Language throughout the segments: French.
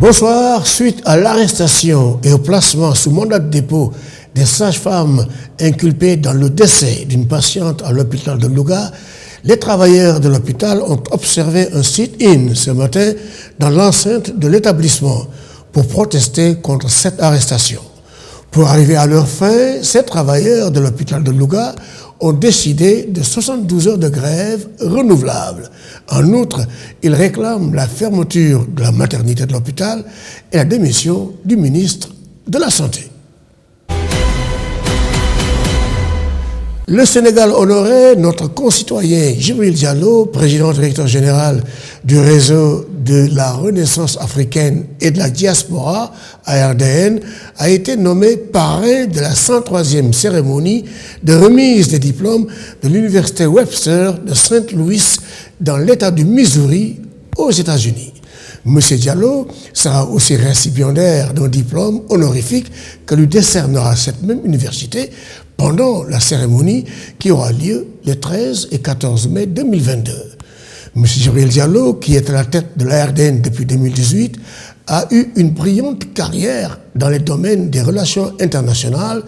Bonsoir. Suite à l'arrestation et au placement sous mandat de dépôt des sages-femmes inculpées dans le décès d'une patiente à l'hôpital de Louga, les travailleurs de l'hôpital ont observé un sit-in ce matin dans l'enceinte de l'établissement pour protester contre cette arrestation. Pour arriver à leur fin, ces travailleurs de l'hôpital de Louga ont décidé de 72 heures de grève renouvelables. En outre, ils réclament la fermeture de la maternité de l'hôpital et la démission du ministre de la Santé. Le Sénégal honorait notre concitoyen Djibril Diallo, président-directeur général du réseau de la Renaissance africaine et de la diaspora, ARDN, a été nommé parrain de la 103e cérémonie de remise des diplômes de l'Université Webster de Saint-Louis dans l'État du Missouri aux États-Unis. M. Diallo sera aussi récipiendaire d'un diplôme honorifique que lui décernera cette même université pendant la cérémonie qui aura lieu les 13 et 14 mai 2022. M. Djibril Diallo, qui est à la tête de l'ARDN depuis 2018, a eu une brillante carrière dans les domaines des relations internationales,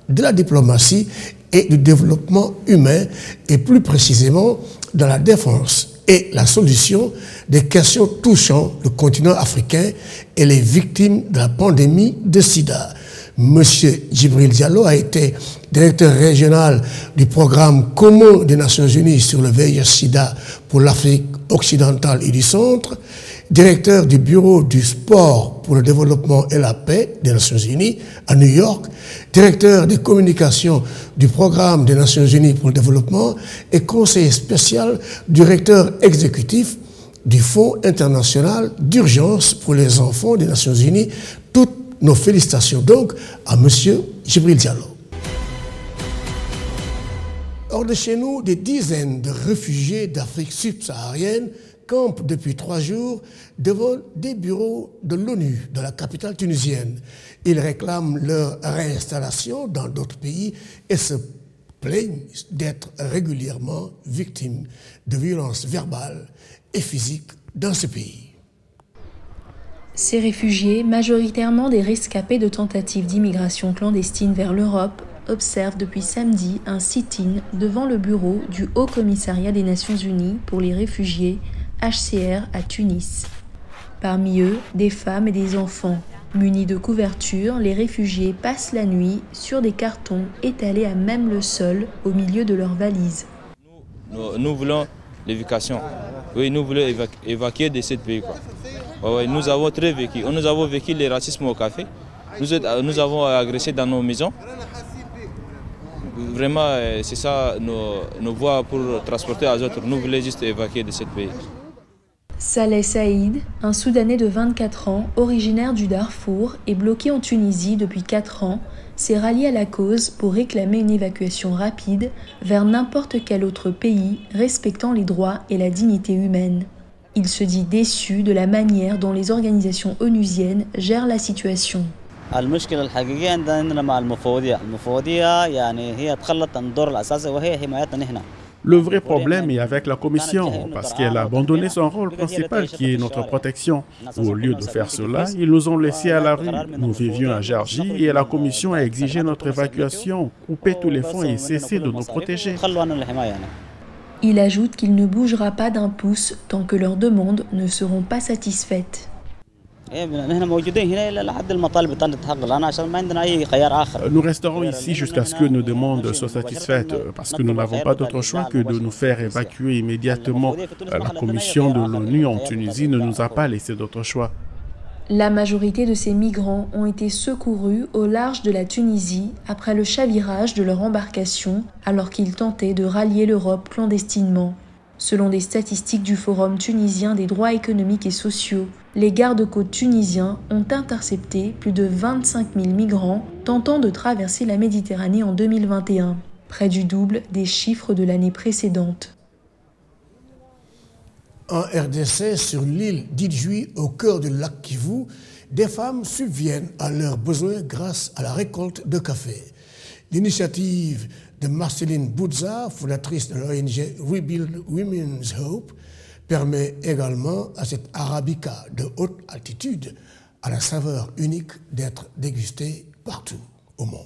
de la diplomatie et du développement humain, et plus précisément dans la défense et la solution des questions touchant le continent africain et les victimes de la pandémie de sida. M. Djibril Diallo a été directeur régional du programme commun des Nations Unies sur le VIH-Sida pour l'Afrique occidentale et du centre, directeur du bureau du sport pour le développement et la paix des Nations Unies à New York, directeur des communications du programme des Nations Unies pour le développement et conseiller spécial du directeur exécutif du Fonds international d'urgence pour les enfants des Nations Unies. Toutes nos félicitations donc à M. Djibril Diallo. Hors de chez nous, des dizaines de réfugiés d'Afrique subsaharienne campent depuis 3 jours devant des bureaux de l'ONU dans la capitale tunisienne. Ils réclament leur réinstallation dans d'autres pays et se plaignent d'être régulièrement victimes de violences verbales et physiques dans ce pays. Ces réfugiés, majoritairement des rescapés de tentatives d'immigration clandestine vers l'Europe, observent depuis samedi un sit-in devant le bureau du Haut Commissariat des Nations Unies pour les réfugiés, HCR, à Tunis. Parmi eux, des femmes et des enfants. Munis de couvertures, les réfugiés passent la nuit sur des cartons étalés à même le sol au milieu de leurs valises. Nous voulons l'évacuation. Oui, nous voulons évacuer de ce pays. Oui, nous avons très vécu. Nous avons vécu le racisme au café. Nous avons agressé dans nos maisons. Vraiment, c'est ça nos voies pour transporter les autres. Nous voulons juste évacuer de ce pays. Saleh Saïd, un Soudanais de 24 ans, originaire du Darfour et bloqué en Tunisie depuis 4 ans, s'est rallié à la cause pour réclamer une évacuation rapide vers n'importe quel autre pays respectant les droits et la dignité humaine. Il se dit déçu de la manière dont les organisations onusiennes gèrent la situation. المشكلة الحقيقية عندنا مع المفوضية يعني هي تخلت عن الدور الأساسي وهي حمايتنا نحن. Le vrai problème est avec la Commission, parce qu'elle a abandonné son rôle principal qui est notre protection. Au lieu de faire cela, ils nous ont laissés à la rue. Nous vivions à Jarji et la Commission a exigé notre évacuation, coupé tous les fonds et cessé de nous protéger. Il ajoute qu'il ne bougera pas d'un pouce tant que leurs demandes ne seront pas satisfaites. Nous resterons ici jusqu'à ce que nos demandes soient satisfaites, parce que nous n'avons pas d'autre choix que de nous faire évacuer immédiatement. La commission de l'ONU en Tunisie ne nous a pas laissé d'autre choix. La majorité de ces migrants ont été secourus au large de la Tunisie après le chavirage de leur embarcation alors qu'ils tentaient de rallier l'Europe clandestinement. Selon des statistiques du Forum tunisien des droits économiques et sociaux, les gardes-côtes tunisiens ont intercepté plus de 25 000 migrants tentant de traverser la Méditerranée en 2021, près du double des chiffres de l'année précédente. En RDC, sur l'île d'Idjouи, au cœur du lac Kivu, des femmes subviennent à leurs besoins grâce à la récolte de café. L'initiative de Marceline Boudza, fondatrice de l'ONG Rebuild Women's Hope, permet également à cette arabica de haute altitude, à la saveur unique d'être dégusté partout au monde.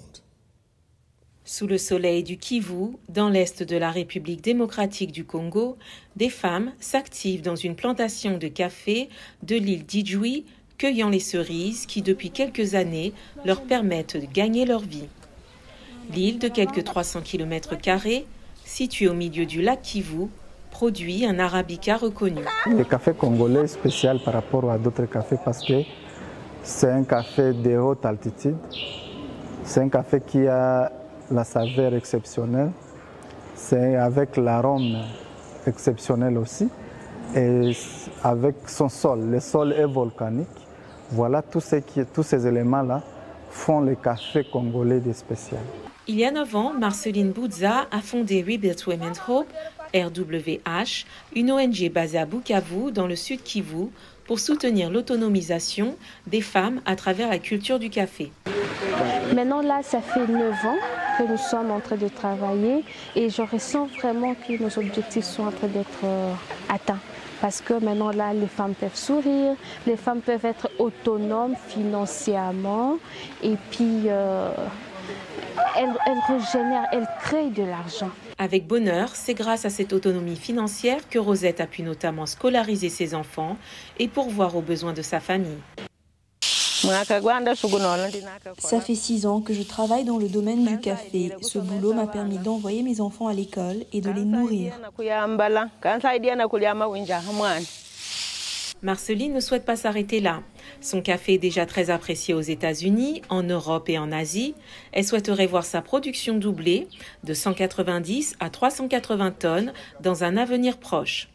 Sous le soleil du Kivu, dans l'est de la République démocratique du Congo, des femmes s'activent dans une plantation de café de l'île d'Idjoui, cueillant les cerises qui, depuis quelques années, leur permettent de gagner leur vie. L'île de quelques 300 km², située au milieu du lac Kivu, produit un arabica reconnu. Le café congolais est spécial par rapport à d'autres cafés parce que c'est un café de haute altitude. C'est un café qui a la saveur exceptionnelle. C'est avec l'arôme exceptionnel aussi. Et avec son sol, le sol est volcanique. Voilà, tous ces éléments-là font le café congolais de spécial. Il y a 9 ans, Marceline Boudza a fondé Rebuild Women's Hope, RWH, une ONG basée à Bukavu, dans le sud Kivu, pour soutenir l'autonomisation des femmes à travers la culture du café. Maintenant, là, ça fait 9 ans que nous sommes en train de travailler et je ressens vraiment que nos objectifs sont en train d'être atteints. Parce que maintenant, là, les femmes peuvent sourire, les femmes peuvent être autonomes financièrement et puis elles régénèrent, elles créent de l'argent. Avec bonheur, c'est grâce à cette autonomie financière que Rosette a pu notamment scolariser ses enfants et pourvoir aux besoins de sa famille. Ça fait 6 ans que je travaille dans le domaine du café. Ce boulot m'a permis d'envoyer mes enfants à l'école et de les nourrir. Marceline ne souhaite pas s'arrêter là. Son café est déjà très apprécié aux États-Unis, en Europe et en Asie. Elle souhaiterait voir sa production doubler de 190 à 380 tonnes dans un avenir proche.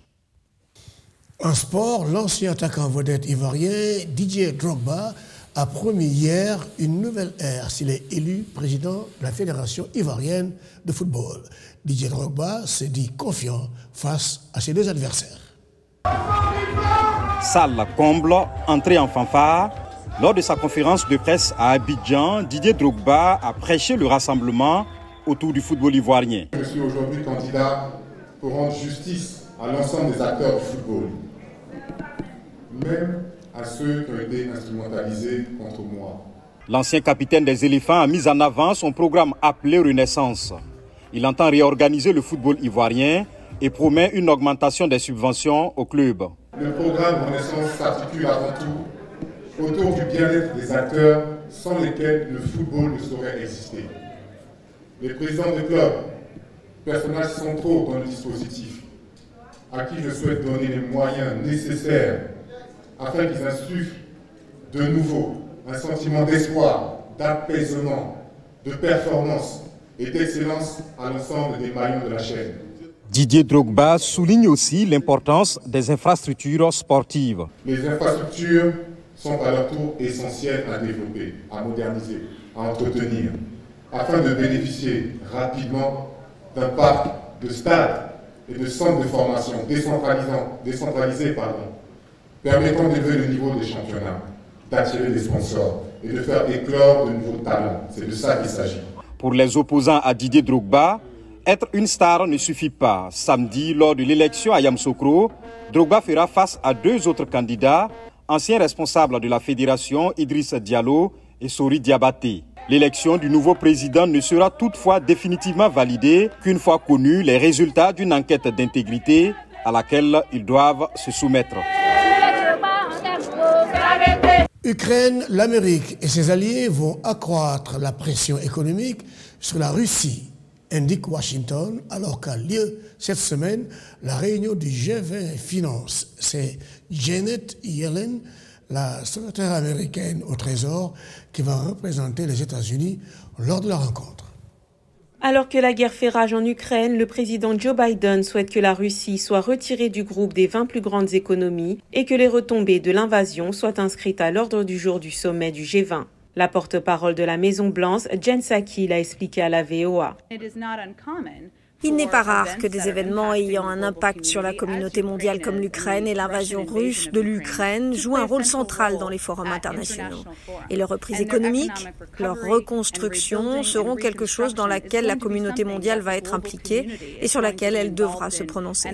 En sport, l'ancien attaquant vedette ivoirien Didier Drogba a promis hier une nouvelle ère s'il est élu président de la Fédération ivoirienne de football. Didier Drogba s'est dit confiant face à ses 2 adversaires. Salle comble, entrée en fanfare. Lors de sa conférence de presse à Abidjan, Didier Drogba a prêché le rassemblement autour du football ivoirien. Je suis aujourd'hui candidat pour rendre justice à l'ensemble des acteurs du football, même à ceux qui ont été instrumentalisés contre moi. L'ancien capitaine des éléphants a mis en avant son programme appelé Renaissance. Il entend réorganiser le football ivoirien et promet une augmentation des subventions au club. Le programme Renaissance s'articule avant tout autour du bien-être des acteurs sans lesquels le football ne saurait exister. Les présidents de clubs, personnages centraux dans le dispositif, à qui je souhaite donner les moyens nécessaires afin qu'ils insufflent de nouveau un sentiment d'espoir, d'apaisement, de performance et d'excellence à l'ensemble des maillons de la chaîne. Didier Drogba souligne aussi l'importance des infrastructures sportives. Les infrastructures sont à leur tour essentielles à développer, à moderniser, à entretenir, afin de bénéficier rapidement d'un parc de stades et de centres de formation décentralisés, permettant d'élever le niveau des championnats, d'attirer des sponsors et de faire éclore de nouveaux talents. C'est de ça qu'il s'agit. Pour les opposants à Didier Drogba, être une star ne suffit pas. Samedi, lors de l'élection à Yamoussoukro, Drogba fera face à 2 autres candidats, anciens responsables de la fédération Idriss Diallo et Sori Diabaté. L'élection du nouveau président ne sera toutefois définitivement validée qu'une fois connus les résultats d'une enquête d'intégrité à laquelle ils doivent se soumettre. Ukraine, l'Amérique et ses alliés vont accroître la pression économique sur la Russie, indique Washington, alors qu'a lieu cette semaine la réunion du G20 Finance. C'est Janet Yellen, la secrétaire américaine au Trésor, qui va représenter les États-Unis lors de la rencontre. Alors que la guerre fait rage en Ukraine, le président Joe Biden souhaite que la Russie soit retirée du groupe des 20 plus grandes économies et que les retombées de l'invasion soient inscrites à l'ordre du jour du sommet du G20. La porte-parole de la Maison-Blanche, Jen Psaki, l'a expliqué à la VOA. Il n'est pas rare que des événements ayant un impact sur la communauté mondiale comme l'Ukraine et l'invasion russe de l'Ukraine jouent un rôle central dans les forums internationaux. Et leur reprise économique, leur reconstruction seront quelque chose dans laquelle la communauté mondiale va être impliquée et sur laquelle elle devra se prononcer.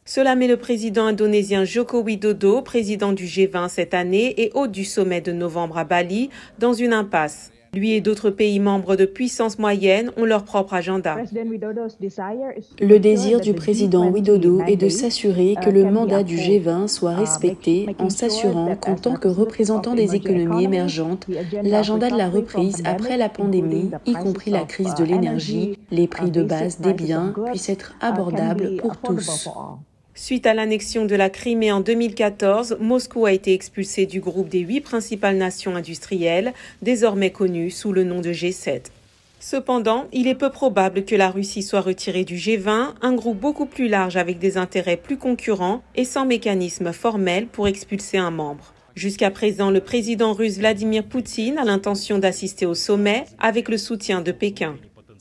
Cela met le président indonésien Joko Widodo, président du G20 cette année et hôte du sommet de novembre à Bali, dans une impasse. Lui et d'autres pays membres de puissance moyenne ont leur propre agenda. Le désir du président Widodo est de s'assurer que le mandat du G20 soit respecté en s'assurant qu'en tant que représentant des économies émergentes, l'agenda de la reprise après la pandémie, y compris la crise de l'énergie, les prix de base des biens, puissent être abordables pour tous. Suite à l'annexion de la Crimée en 2014, Moscou a été expulsé du groupe des 8 principales nations industrielles, désormais connues sous le nom de G7. Cependant, il est peu probable que la Russie soit retirée du G20, un groupe beaucoup plus large avec des intérêts plus concurrents et sans mécanisme formel pour expulser un membre. Jusqu'à présent, le président russe Vladimir Poutine a l'intention d'assister au sommet avec le soutien de Pékin.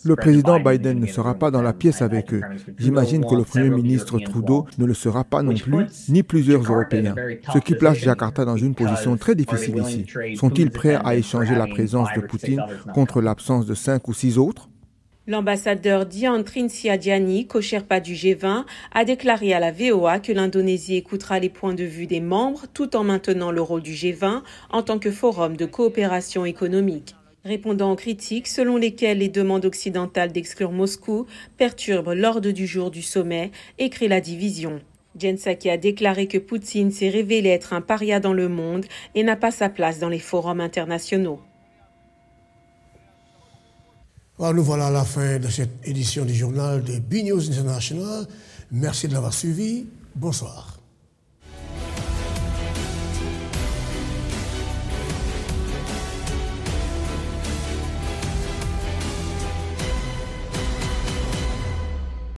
Le président Biden ne sera pas dans la pièce avec eux. J'imagine que le Premier ministre Trudeau ne le sera pas non plus, ni plusieurs Européens. Ce qui place Jakarta dans une position très difficile ici. Sont-ils prêts à échanger la présence de Poutine contre l'absence de 5 ou 6 autres ? L'ambassadeur Dian Trinciadiani, co-sherpa du G20, a déclaré à la VOA que l'Indonésie écoutera les points de vue des membres tout en maintenant le rôle du G20 en tant que forum de coopération économique. Répondant aux critiques selon lesquelles les demandes occidentales d'exclure Moscou perturbent l'ordre du jour du sommet et créent la division. Jen Psaki a déclaré que Poutine s'est révélé être un paria dans le monde et n'a pas sa place dans les forums internationaux. Alors nous voilà à la fin de cette édition du journal de B-News International. Merci de l'avoir suivi. Bonsoir.